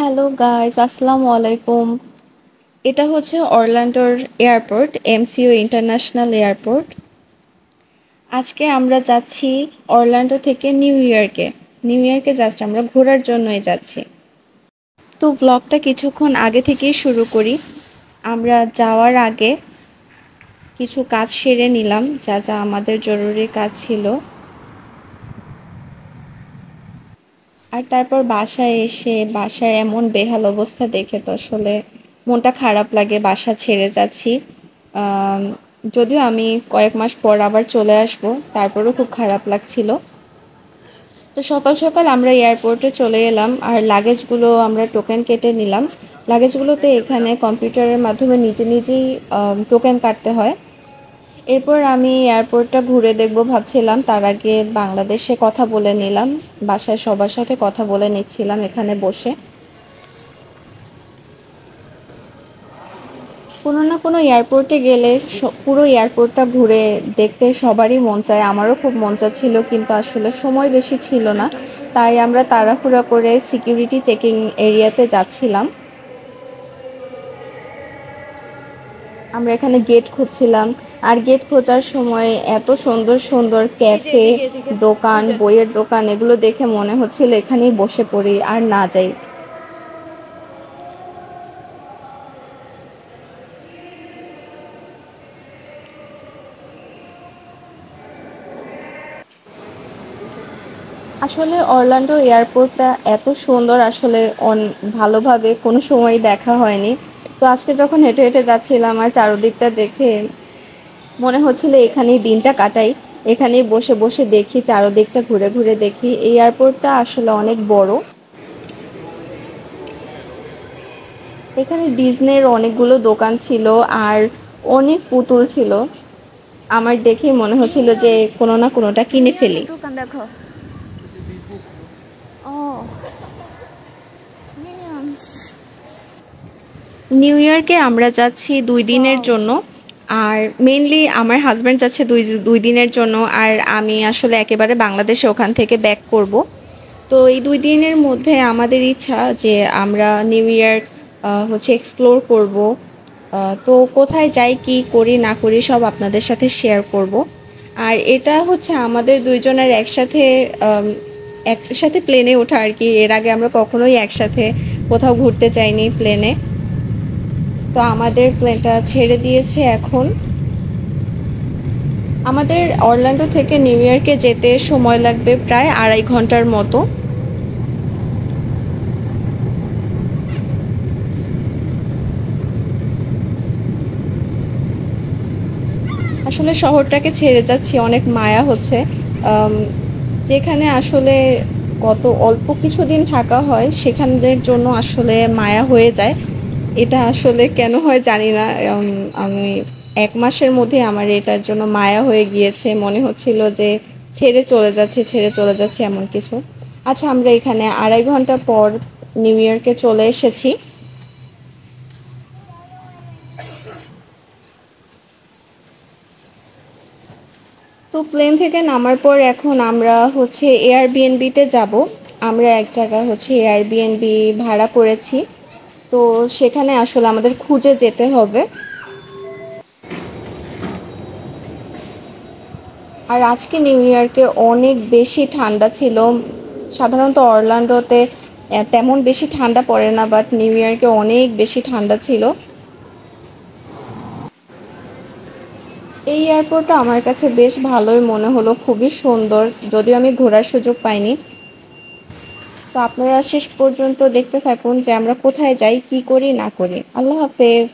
Hello guys, আসসালামু আলাইকুম। এটা হচ্ছে অরল্যান্ডোর এয়ারপোর্ট, এমসিও ইন্টারন্যাশনাল এয়ারপোর্ট। আজকে আমরা যাচ্ছি অরল্যান্ডো থেকে নিউ ইয়র্কে জাস্ট আমরা ঘোরার জন্যই যাচ্ছি। তো ব্লগটা কিছুক্ষণ আগে থেকেই শুরু করি। আমরা যাওয়ার আগে কিছু কাজ সেরে নিলাম, যা যা আমাদের জরুরি কাজ ছিল। আর তারপর বাসায় এসে বাসার এমন বেহাল অবস্থা দেখে তো আসলে মনটা খারাপ লাগে। বাসা ছেড়ে যাচ্ছি, আম, যদিও আমি কয়েক মাস পর আবার চলে আসব, তারপরও খুব খারাপ লাগছিল। তো সকাল সকাল আমরা এয়ারপোর্টে চলে এলাম আর লাগেজগুলো আমরা টোকেন কেটে নিলাম। লাগেজগুলোতে এখানে কম্পিউটারের মাধ্যমে নিজে নিজেই টোকেন কাটতে হয়। এরপর আমি এয়ারপোর্টটা ঘুরে দেখব ভাবছিলাম, তার আগে বাংলাদেশে কথা বলে নিলাম। বাসায় সবার সাথে কথা বলে নিচ্ছিলাম এখানে বসে। কোনো না কোনো এয়ারপোর্টে গেলে পুরো এয়ারপোর্টটা ঘুরে দেখতে সবারই মন চায়, আমারও খুব মন চাচ্ছিল, কিন্তু আসলে সময় বেশি ছিল না। তাই আমরা তাড়াহুড়া করে সিকিউরিটি চেকিং এরিয়াতে যাচ্ছিলাম। আমরা এখানে গেট খুঁজছিলাম, আর গেট খোঁজার সময় এত সুন্দর সুন্দর ক্যাফে, দোকান, বইয়ের দোকান, এগুলো দেখে মনে হচ্ছিল এখানেই বসে পড়ি আর না যাই। আসলে অরল্যান্ডো এয়ারপোর্টটা এত সুন্দর, আসলে ভালোভাবে কোনো সময় দেখা হয়নি। তো আজকে যখন হেঁটে হেঁটে যাচ্ছিলাম আর চারদিকটা দেখে মনে হচ্ছিল এখানেই দিনটা কাটাই, এখানেই বসে বসে দেখি, চারদিকটা ঘুরে ঘুরে দেখি। এই এয়ারপোর্টটা আসলে অনেক বড়। এখানে ডিজনির অনেকগুলো দোকান ছিল আর অনেক পুতুল ছিল। আমার দেখেই মনে হচ্ছিল যে কোনো না কোনোটা কিনে ফেলি। দোকান দেখো। ও মিনিয়ন্স। নিউ ইয়র্কে আমরা যাচ্ছি 2 দিনের ওয়াও। জন্য। আর মেইনলি আমার হাজব্যান্ড যাচ্ছে দুই দুই দিনের জন্য, আর আমি আসলে একেবারে বাংলাদেশে ওখান থেকে ব্যাক করব। তো এই 2 দিনের মধ্যে আমাদের ইচ্ছা যে আমরা নিউ ইয়র্ক হচ্ছে এক্সপ্লোর করব। তো কোথায় যাই, কি করি না করি, সব আপনাদের সাথে শেয়ার করব। আর এটা হচ্ছে আমাদের দুইজনের একসাথে প্লেনে ওঠা আর কি। এর আগে আমরা কখনোই একসাথে কোথাও ঘুরতে যাইনি প্লেনে। তো আমাদের প্লেনটা ছেড়ে দিয়েছে এখন। আমাদের অরল্যান্ডো থেকে নিউ ইয়র্কে যেতে সময় লাগবে প্রায় 2.5 ঘন্টার মতো। আসলে শহরটাকে ছেড়ে যাচ্ছি, অনেক মায়া হচ্ছে। আম, যেখানে আসলে কত অল্প কিছুদিন থাকা হয় সেখানের জন্য আসলে মায়া হয়ে যায়। এটা আসলে কেন হয় জানি না। আমি 1 মাসের মধ্যে আমার এটার জন্য মায়া হয়ে গিয়েছে, মনে হচ্ছিল যে ছেড়ে চলে যাচ্ছে এমন কিছু। আচ্ছা, আমরা এখানে 2.5 ঘন্টা পর নিউ ইয়র্কে চলে এসেছি। তো প্লেন থেকে নামার পর এখন আমরা হচ্ছে এয়ারবিএনবিতে যাব। আমরা এক জায়গায় হচ্ছে এয়ারবিএনবি ভাড়া করেছি। তো সেখানে আসলে আমাদের খুঁজে যেতে হবে। আর আজকে নিউ ইয়র্কে অনেক বেশি ঠান্ডা ছিল। সাধারণত অরল্যান্ডোতে তেমন বেশি ঠান্ডা পড়ে না, বাট নিউ ইয়র্কে অনেক বেশি ঠান্ডা ছিল। এই এয়ারপোর্টটা আমার কাছে বেশ ভালোই মনে হলো, খুবই সুন্দর, যদিও আমি ঘোরার সুযোগ পাইনি। তো আপনারা শেষ পর্যন্ত দেখতে থাকুন যে আমরা কোথায় যাই, কি করি না করি। আল্লাহ হাফেজ।